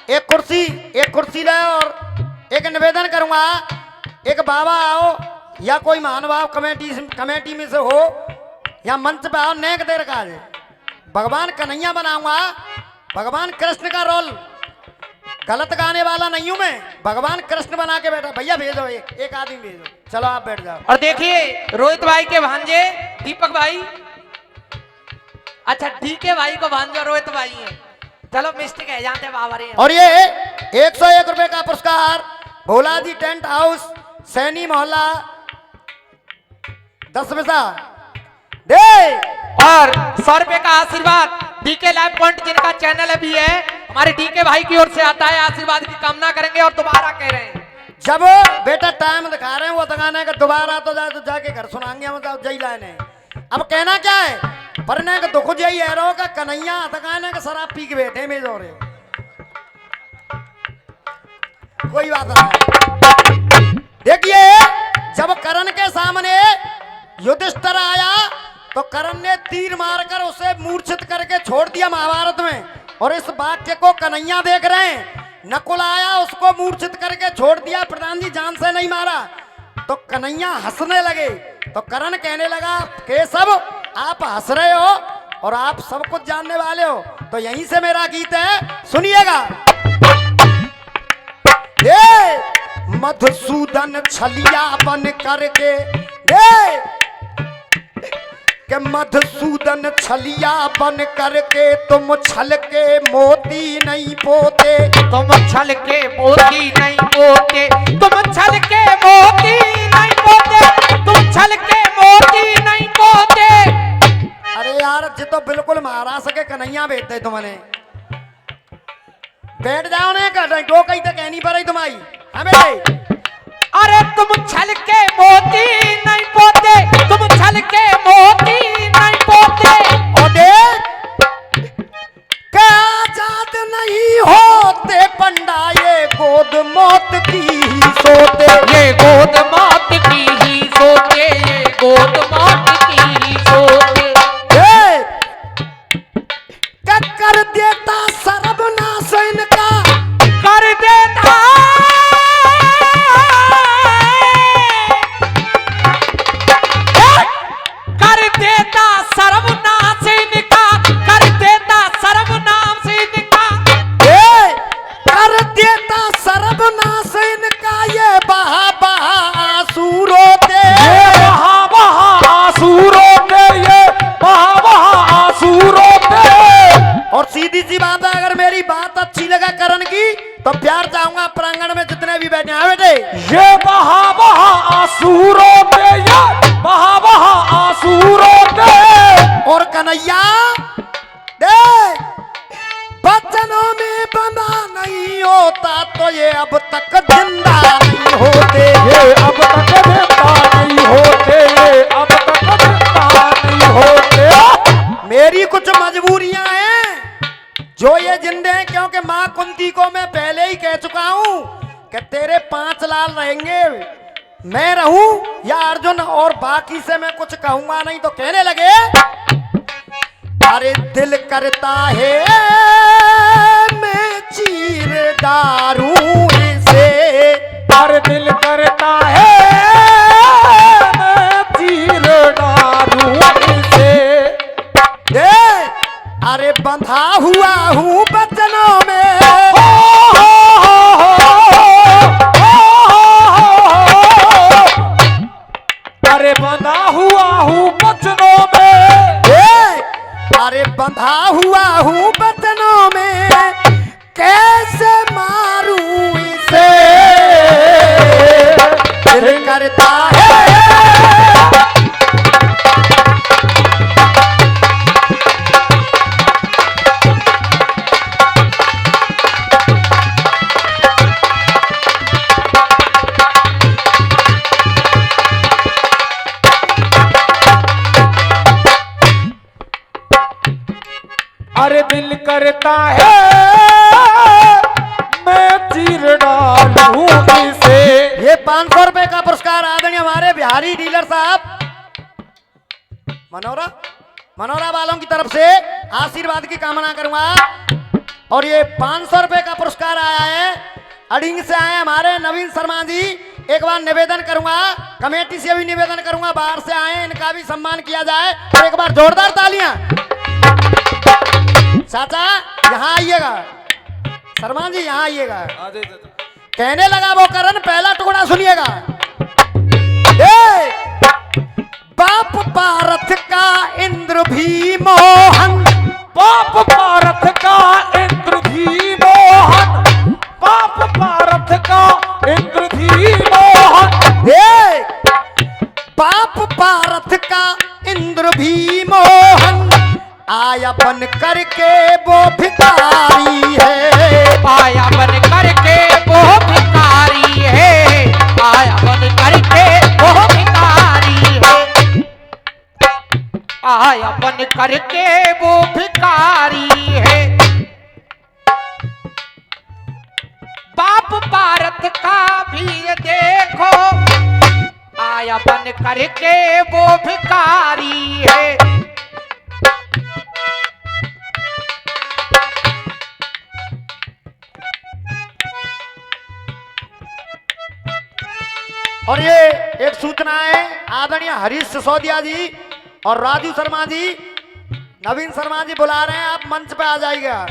एक कुर्सी ले और एक निवेदन करूंगा, एक बाबा आओ या कोई महानुभाव कमेटी में से हो या मंच पे आओ, नेक देर का है भगवान कन्हैया बनाऊंगा। भगवान कृष्ण का रोल गलत गाने वाला नहीं हूं मैं, भगवान कृष्ण बना के बैठा। भैया भेजो, एक आदमी भेजो, चलो आप बैठ जाओ। और देखिए रोहित भाई के भांजे दीपक भाई, अच्छा डीके भाई को भांजो रोहित भाई है, चलो मिस्टेक है जानते बाबा रे। और ये 101 रुपए का पुरस्कार भोला जी टेंट हाउस सैनी मोहल्ला 10 पैसा दे। और 100 रुपए का आशीर्वाद डीके लाइव पॉइंट जिनका चैनल भी है हमारे डीके भाई की ओर से आता है, आशीर्वाद की कामना करेंगे। और दोबारा कह रहे हैं जब बेटा टाइम दिखा रहे हैं वो दिखाने का, दोबारा तो जाके घर सुनाएंगे हम जई लाने। अब कहना क्या है, पढ़ने का दुख जई है रो का कन्हैया दिखाने का शराब पी के बैठे में जो रहे, कोई बात नहीं। देखिए जब करण के सामने युधिष्ठिर आया तो करण ने तीर मारकर उसे मूर्छित करके छोड़ दिया महाभारत में, और इस वाक्य को कन्हैया देख रहे हैं। नकुल आया उसको मूर्छित करके छोड़ दिया, प्रधान जी जान से नहीं मारा, तो कन्हैया हंसने लगे। तो करण कहने लगा केशव आप हंस रहे हो और आप सब कुछ जानने वाले हो, तो यहीं से मेरा गीत है सुनिएगा। ये मधुसूदन छलिया बन करके के मधुसूदन छलिया बन करके तुम छल के मोती नहीं पोते, तुम छल के मोती नहीं पोते, तुम छल के मोती नहीं पोते, तुम छल के मोती नहीं पोते। अरे यार जी तो बिल्कुल मारा सके कन्हैया बेचते तुम्हारे, बैठ जाओ ने दो कहीं तक कहनी पड़ी तुम्हारी हमें। अरे तुम छल के मोती नहीं पोते, तुम छल के मोती नहीं पोते। और देख क्या आजाद नहीं होते पंडा ये गोद मौत की ही सोते, ये गोद मौत की ही सोते, ये गोद मौत की ही सोते। क्या कर देता सर्वनाश इनका, कर देता सर्वनाश इनका, कर देता सर्वनाश इनका, कर देता सर्वनाश इनका। ये बहा बहा आंसू रोते, ये बहा बहा आंसू रोते, ये बहा बहा आंसू रोते। और सीधी सी बात है, अगर मेरी बात अच्छी लगा करण की तो प्यार चाहूंगा प्रांगण में जितने भी बैठे हैं बेटे। ये बहा बहा आंसू रोते, ये बहा बहा आंसू रोते। और कन्हैया दे बचनों में बंधा नहीं होता तो ये अब तक जिंदा नहीं होते, ये अब तक जिंदा नहीं होते, ये अब तक जिंदा नहीं होते। मेरी कुछ मजबूरियां हैं जो ये जिंदे हैं, क्योंकि माँ कुंती को मैं पहले ही कह चुका हूं कि तेरे 5 लाल रहेंगे, मैं रहूं या अर्जुन, और बाकी से मैं कुछ कहूंगा नहीं। तो कहने लगे अरे दिल करता है मैं चीर डारूं इसे, अरे दिल करता है मैं चीर डारूं इसे। अरे बंधा हुआ हूं बचनों में, अरे बंधा हुआ हूँ बचनों में, अरे बंधा हुआ हूँ बचनों में, कैसे मारूं इसे, दिल करता है। अरे दिल करता है मैं चीर डालूं इसे। ये 500 रुपए का पुरस्कार आदरणीय हमारे बिहारी डीलर साहब मनोरा वालों की तरफ से आशीर्वाद की कामना करूंगा। और ये 500 रुपए का पुरस्कार पुरस्कार आया है, अडिंग से आए हमारे नवीन शर्मा जी। एक बार निवेदन करूंगा, कमेटी से भी निवेदन करूंगा, बाहर से आए इनका भी सम्मान किया जाए। और एक बार जोरदार तालियां। चाचा यहाँ आइएगा, शर्मा जी यहाँ आइएगा। कहने लगा वो करण, पहला टुकड़ा सुनिएगा। बाप पारथ का इंद्र भी मोहन, बाप पारथ का इंद्र भी मोहन, बाप पारथ का इंद्र भी मोहन। बाप पारथ का इंद्र भी मोहन, आया बन करके वो भिखारी है। आया बन करके वो भिखारी है, आया बन करके वो भिखारी है, आया बन करके वो भिखारी है। बाप पारथ का भी ये देखो, आया बन करके वो भिखारी है। और ये एक सूचना है, आदरणीय हरीश सिसोदिया जी और राजू शर्मा जी, नवीन शर्मा जी बुला रहे हैं, आप मंच पे आ जाइएगा।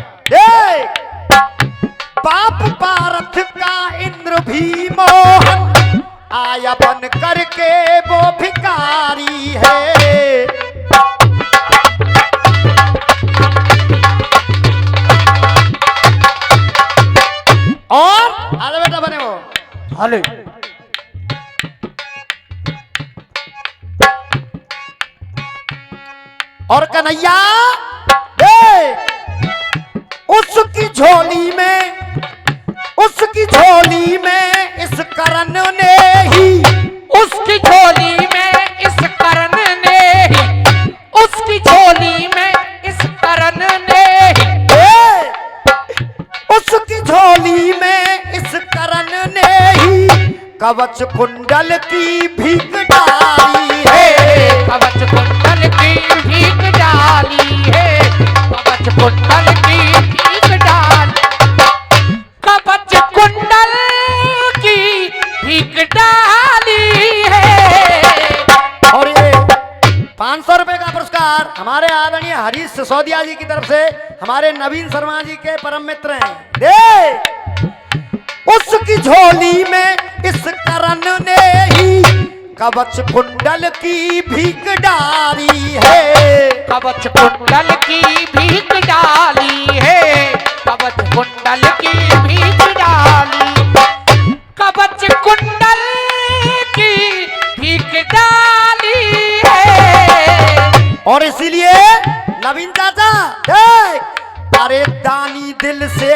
बाप पारथ का इंद्र भी मोहन, आया बन करके वो भिखारी है। और आजा बेटा बने वो हले और कन्हैया उसकी झोली में, उसकी झोली में इस करण ने ही, उसकी झोली में इस करण ने ही, उसकी झोली में इस करण ने ही, उसकी झोली में इस करण ने ही कवच कुंडल की भीख डाली है। कवच कुंडल की भीख डाली है, कवच कुंडल की भीख डाल, कवच कुंडल की भीख डाली है। और ये 500 रुपए का पुरस्कार हमारे आदरणीय हरीश सिसोदिया जी की तरफ से हमारे नवीन शर्मा जी के परम मित्र हैं। दे उसकी झोली में इस करण ने ही कवच कुंडल की भीख डाली है। कवच कुंडल की भीख डाली है, कवच कुंडल की भीख डाली, कवच कुंडल की भीख डाली है। और इसीलिए नवीन चाचा देख, अरे दानी दिल से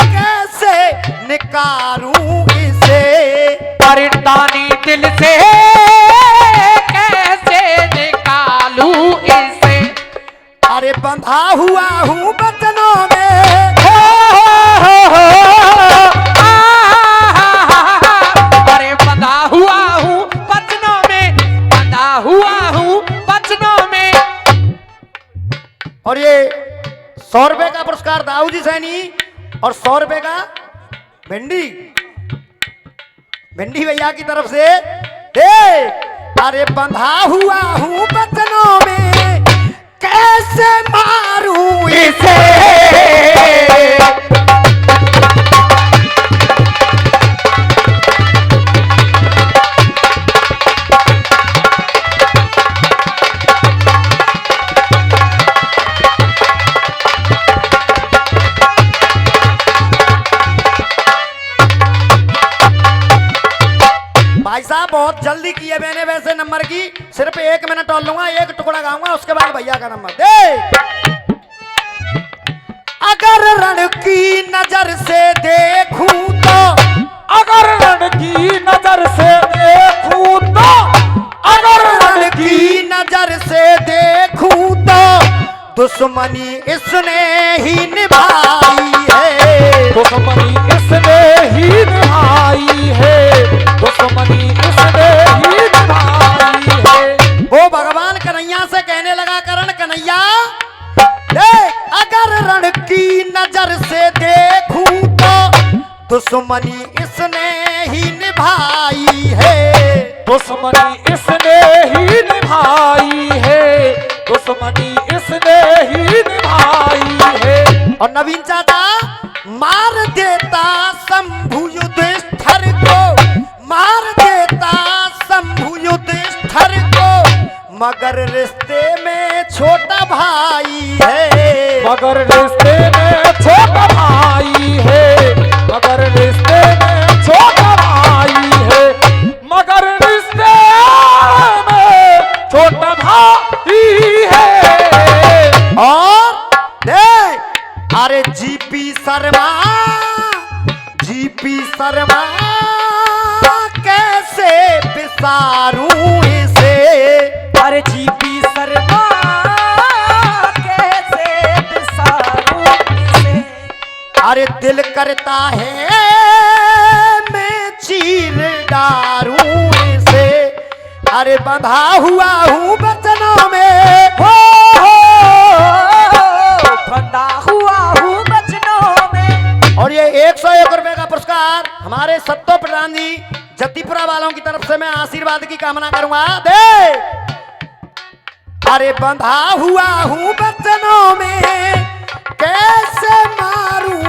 कैसे निकारूं इसे, अरे दानी दिल से कैसे निकालूं इसे, अरे बंधा हुआ हूँ बचनों में, अरे बंधा हुआ हूँ बचनों में, बंधा हुआ हूँ बचनों में। और ये 100 रुपए का पुरस्कार दाऊ जी सैनी और 100 रुपए का भिंडी भैया की तरफ से। अरे बंधा हुआ हूँ बचनों में, कैसे मारूं इसे। भाई साहब बहुत जल्दी किए मैंने वैसे नंबर की, सिर्फ 1 मिनट और लूंगा, एक टुकड़ा गाऊंगा, उसके बाद भैया का नंबर दे। अगर रण की नजर से देखूं तो, अगर रण की नजर से देखूं तो, अगर रण की नजर से देखूं तो दुश्मनी इसने ही निभाई है। दुश्मनी इसने ही निभाई है, दुश्मनी इसने ही निभाई है। वो भगवान कन्हैया से कहने लगा, करण कन्हैया देख, अगर रण की नजर से देख दुश्मनी इसने ही निभाई है। दुश्मनी इसने ही निभाई है, दुश्मनी इसने ही निभाई है। और नवीन चाचा मार देता शंभु युधिष्ठिर को, मार देता शंभु युधिष्ठिर को, मगर रिश्ते में छोटा भाई है। मगर रिश्ते में छोटा भाई है, मगर रिश्ते में छोटा भाई है, मगर रिश्ते में छोटा भाई है। और देख अरे जीपी शर्मा, जीपी शर्मा कैसे बिसारूं इसे। अरे जीपी शर्मा कैसे बिसारूं इसे। अरे दिल करता है मैं चीर डारूं इसे। अरे बंधा हुआ हूँ बचनों में, बंधा हुआ हूँ बचनों में। और ये 101 रुपए का पुरस्कार हमारे सत्तो प्रधान जी जतीपुरा वालों की तरफ से मैं आशीर्वाद की कामना करूंगा। दे अरे बंधा हुआ हूँ बचनों में, कैसे मारूं